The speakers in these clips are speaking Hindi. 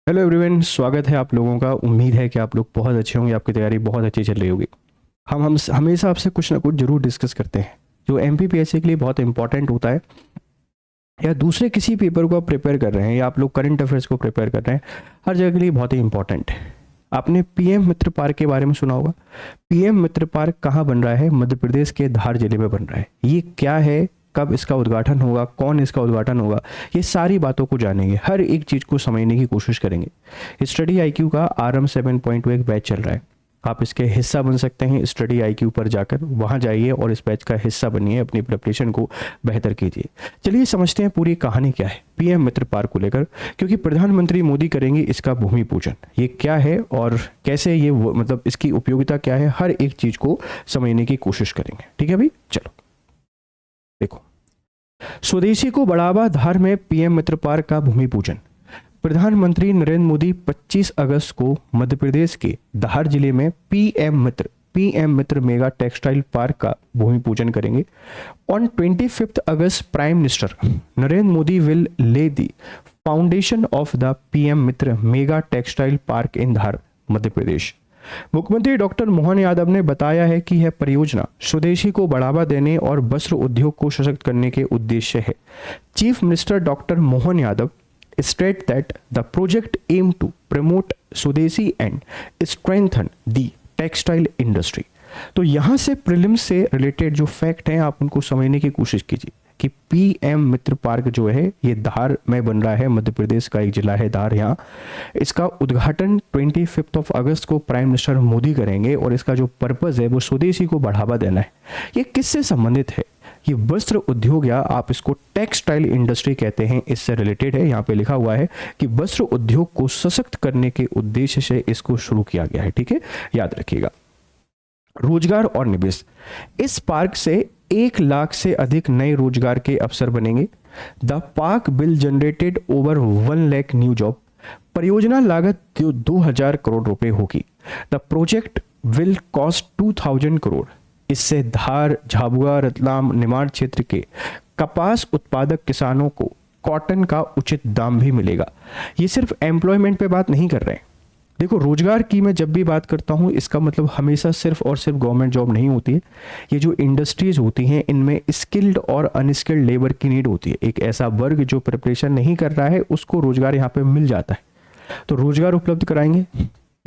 हेलो एवरीवन, स्वागत है आप लोगों का। उम्मीद है कि आप लोग बहुत अच्छे होंगे, आपकी तैयारी बहुत अच्छी चल रही होगी। हम हमेशा आपसे कुछ ना कुछ जरूर डिस्कस करते हैं जो एमपीपीएससी के लिए बहुत इंपॉर्टेंट होता है, या दूसरे किसी पेपर को आप प्रिपेयर कर रहे हैं, या आप लोग करंट अफेयर्स को प्रिपेयर कर रहे हैं, हर जगह के लिए बहुत ही इंपॉर्टेंट है। आपने पीएम मित्र पार्क के बारे में सुना होगा। पीएम मित्र पार्क कहाँ बन रहा है? मध्य प्रदेश के धार जिले में बन रहा है। ये क्या है, कब इसका उद्घाटन होगा, कौन इसका उद्घाटन होगा, ये सारी बातों को जानेंगे, हर एक चीज़ को समझने की कोशिश करेंगे। स्टडी आईक्यू का आरएम 7.2 एक बैच चल रहा है, आप इसके हिस्सा बन सकते हैं। स्टडी आईक्यू पर जाकर वहाँ जाइए और इस बैच का हिस्सा बनिए, अपनी प्रिपरेशन को बेहतर कीजिए। चलिए समझते हैं पूरी कहानी क्या है पीएम मित्र पार्क को लेकर, क्योंकि प्रधानमंत्री मोदी करेंगे इसका भूमि पूजन। ये क्या है और कैसे ये मतलब इसकी उपयोगिता क्या है, हर एक चीज़ को समझने की कोशिश करेंगे। ठीक है भाई, चलो देखो। स्वदेशी को बढ़ावा, धार में पीएम मित्र पार्क का भूमि पूजन। प्रधानमंत्री नरेंद्र मोदी 25 अगस्त को मध्य प्रदेश के धार जिले में PM Mitra mega textile park का भूमि पूजन करेंगे। On 25 August prime minister Narendra Modi will lay the foundation of the PM Mitra mega textile park in Dhar, Madhya Pradesh. मुख्यमंत्री डॉक्टर मोहन यादव ने बताया है कि यह परियोजना स्वदेशी को बढ़ावा देने और वस्त्र उद्योग को सशक्त करने के उद्देश्य है। Chief minister doctor Mohan Yadav state that the project aim to promote स्वदेशी and strengthen the textile industry। तो यहाँ से प्रीलिम्स से रिलेटेड जो फैक्ट हैं आप उनको समझने की कोशिश कीजिए कि पीएम मित्र पार्क जो है ये धार में बन रहा है, मध्य प्रदेश का एक जिला है धार। यहाँ इसका उद्घाटन 25 अगस्त को प्राइम मिनिस्टर मोदी करेंगे और इसका जो पर्पज़ है वो स्वदेशी को बढ़ावा देना है। ये किससे संबंधित है? ये वस्त्र उद्योग, या आप इसको टेक्सटाइल इंडस्ट्री कहते हैं, इससे रिलेटेड है। यहाँ पे लिखा हुआ है कि वस्त्र उद्योग को सशक्त करने के उद्देश्य से इसको शुरू किया गया है। ठीक है, याद रखिएगा। रोजगार और निवेश, इस पार्क से 1 लाख से अधिक नए रोजगार के अवसर बनेंगे। The park will generated over 1 lakh new job. परियोजना लागत 2000 करोड़ रुपए होगी। The project will cost 2000 crore. इससे धार, झाबुआ, रतलाम, निमाड़ क्षेत्र के कपास उत्पादक किसानों को कॉटन का उचित दाम भी मिलेगा। ये सिर्फ एम्प्लॉयमेंट पे बात नहीं कर रहे हैं। देखो, रोजगार की मैं जब भी बात करता हूँ इसका मतलब हमेशा सिर्फ और सिर्फ गवर्नमेंट जॉब नहीं होती है। ये जो इंडस्ट्रीज होती हैं इनमें स्किल्ड और अनस्किल्ड लेबर की नीड होती है। एक ऐसा वर्ग जो प्रिपरेशन नहीं कर रहा है उसको रोजगार यहाँ पे मिल जाता है, तो रोजगार उपलब्ध कराएंगे।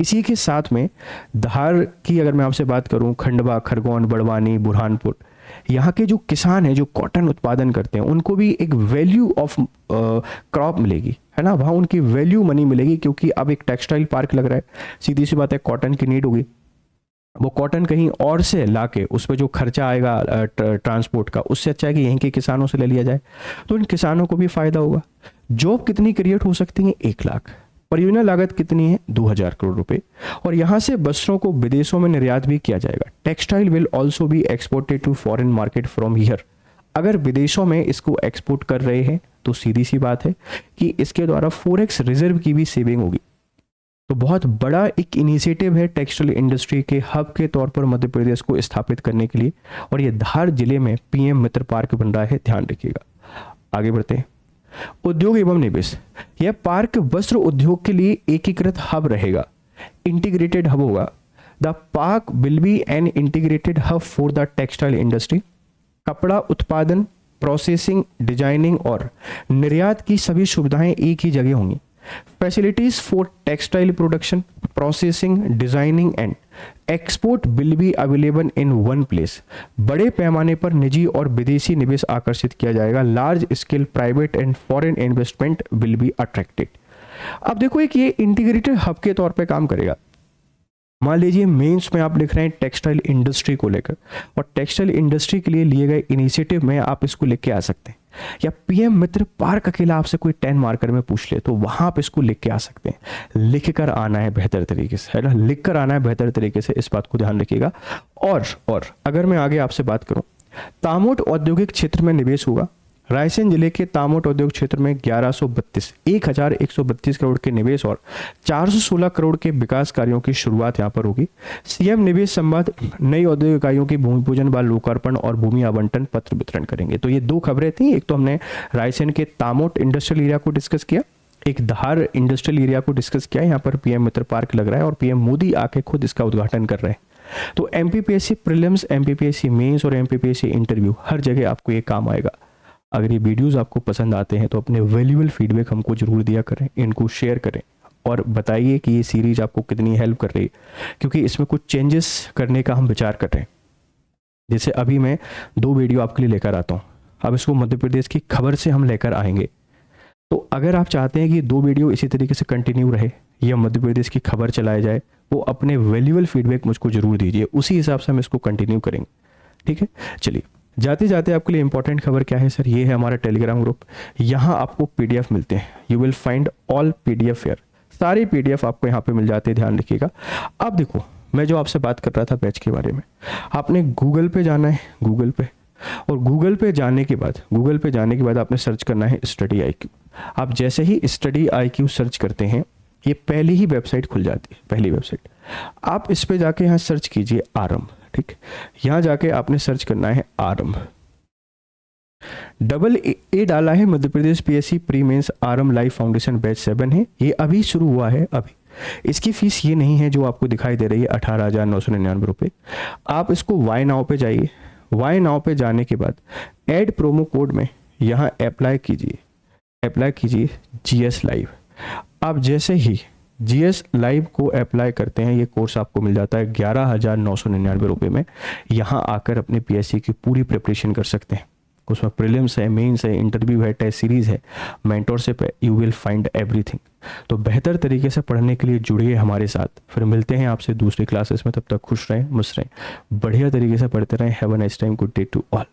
इसी के साथ में धार की अगर मैं आपसे बात करूं, खंडवा, खरगोन, बड़वानी, बुरहानपुर, यहाँ के जो किसान हैं जो कॉटन उत्पादन करते हैं उनको भी एक वैल्यू ऑफ क्रॉप मिलेगी, है ना। वहाँ उनकी वैल्यू मनी मिलेगी, क्योंकि अब एक टेक्सटाइल पार्क लग रहा है। सीधी सी बात है, कॉटन की नीड होगी। वो कॉटन कहीं और से लाके उस पर जो खर्चा आएगा ट्रांसपोर्ट का, उससे अच्छा है कि यहीं के किसानों से ले लिया जाए, तो इन किसानों को भी फायदा होगा। जॉब कितनी क्रिएट हो सकती है? 1 लाख। परियोजना लागत कितनी है? 2000 करोड़ रुपए। और यहाँ से वस्त्रों को विदेशों में निर्यात भी किया जाएगा। Textile will also be exported to foreign market from here. अगर विदेशों में इसको एक्सपोर्ट कर रहे हैं तो सीधी सी बात है कि इसके द्वारा फॉरेक्स रिजर्व की भी सेविंग होगी। तो बहुत बड़ा एक इनिशिएटिव है टेक्सटाइल इंडस्ट्री के हब के तौर पर मध्य प्रदेश को स्थापित करने के लिए, और ये धार जिले में पीएम मित्र पार्क बन रहा है, ध्यान रखिएगा। आगे बढ़ते हैं। उद्योग एवं निवेश, यह पार्क वस्त्र उद्योग के लिए एकीकृत हब रहेगा, इंटीग्रेटेड हब होगा। The park will be an integrated hub for the textile industry. कपड़ा उत्पादन, प्रोसेसिंग, डिजाइनिंग और निर्यात की सभी सुविधाएं एक ही जगह होंगी। Facilities for textile production, processing, designing and export will be available in one place. बड़े पैमाने पर निजी और विदेशी निवेश आकर्षित किया जाएगा। Large scale private and foreign investment will be attracted. अब देखो, एक ये इंटीग्रेटेड हब के तौर पे काम करेगा। मान लीजिए मेंस में आप लिख रहे हैं टेक्सटाइल इंडस्ट्री को लेकर, और टेक्सटाइल इंडस्ट्री के लिए लिए गए इनिशिएटिव में आप इसको लिख के आ सकते हैं, या पीएम मित्र पार्क अकेला आपसे कोई 10 मार्कर में पूछ ले तो वहां आप इसको लिख के आ सकते हैं। लिख कर आना है बेहतर तरीके से, है ना, लिख कर आना है बेहतर तरीके से, इस बात को ध्यान रखिएगा। और अगर मैं आगे आपसे बात करूं, तामोट औद्योगिक क्षेत्र में निवेश होगा। रायसेन जिले के तामोट औद्योगिक क्षेत्र में 1132 करोड़ के निवेश और 416 करोड़ के विकास कार्यों की शुरुआत यहां पर होगी। सीएम निवेश संवाद, नई औद्योगिक इकाइयों की भूमि पूजन व लोकार्पण और भूमि आवंटन पत्र वितरण करेंगे। तो ये 2 खबरें थी। एक तो हमने रायसेन के तामोट इंडस्ट्रियल एरिया को डिस्कस किया, एक धार इंडस्ट्रियल एरिया को डिस्कस किया है, यहाँ पर पीएम मित्र पार्क लग रहा है और पीएम मोदी आके खुद इसका उद्घाटन कर रहे हैं। तो एमपीपीएससी प्रीलिम्स, एमपीपीएससी मेंस और एमपीपीएससी इंटरव्यू हर जगह आपको ये काम आएगा। अगर ये वीडियोस आपको पसंद आते हैं तो अपने वैल्यूएबल फीडबैक हमको जरूर दिया करें, इनको शेयर करें और बताइए कि ये सीरीज आपको कितनी हेल्प कर रही है, क्योंकि इसमें कुछ चेंजेस करने का हम विचार कर रहे हैं। जैसे अभी मैं 2 वीडियो आपके लिए लेकर आता हूँ, अब इसको मध्य प्रदेश की खबर से हम लेकर आएंगे। तो अगर आप चाहते हैं कि 2 वीडियो इसी तरीके से कंटिन्यू रहे या मध्य प्रदेश की खबर चलाया जाए, वो अपने वैल्यूएबल फीडबैक मुझको जरूर दीजिए, उसी हिसाब से हम इसको कंटिन्यू करेंगे। ठीक है, चलिए जाते जाते आपके लिए इंपॉर्टेंट खबर क्या है सर, ये है हमारा टेलीग्राम ग्रुप। यहाँ आपको पीडीएफ मिलते हैं, you will find all PDF here, सारी पीडीएफ आपको यहाँ पे मिल जाते हैं, ध्यान रखिएगा। अब देखो, मैं जो आपसे बात कर रहा था बैच के बारे में, आपने गूगल पे जाना है, गूगल पे, और गूगल पे जाने के बाद आपने सर्च करना है स्टडी IQ। आप जैसे ही स्टडी IQ सर्च करते हैं, ये पहली ही वेबसाइट खुल जाती है, पहली वेबसाइट। आप इस पे जाके यहाँ सर्च कीजिए आरंभ। ठीक, यहाँ जाके आपने सर्च करना है आरंभ, AA डाला है, Madhya Pradesh PSC pre mains आरंभ लाइव फाउंडेशन बैच 7 है, ये अभी शुरू हुआ है। अभी इसकी फीस ये नहीं है जो आपको दिखाई दे रही है 18,999 रुपये। आप इसको वाई नाउ पे जाइए, वाई नाउ पे जाने के बाद ऐड प्रोमो कोड में यहाँ अप्लाई कीजिए GS लाइव। आप जैसे ही GS लाइव को अप्लाई करते हैं, ये कोर्स आपको मिल जाता है 11,999 रुपये में। यहाँ आकर अपने PSC की पूरी प्रिपरेशन कर सकते हैं। उसमें प्रीलिम्स है, मेंस है, इंटरव्यू है, टेस्ट सीरीज है, मेंटोरशिप है, यू विल फाइंड एवरीथिंग। तो बेहतर तरीके से पढ़ने के लिए जुड़िए हमारे साथ। फिर मिलते हैं आपसे दूसरी क्लासेस में, तब तक खुश रहें, मस्त रहें, बढ़िया तरीके से पढ़ते रहें। Have a nice time, good day to all.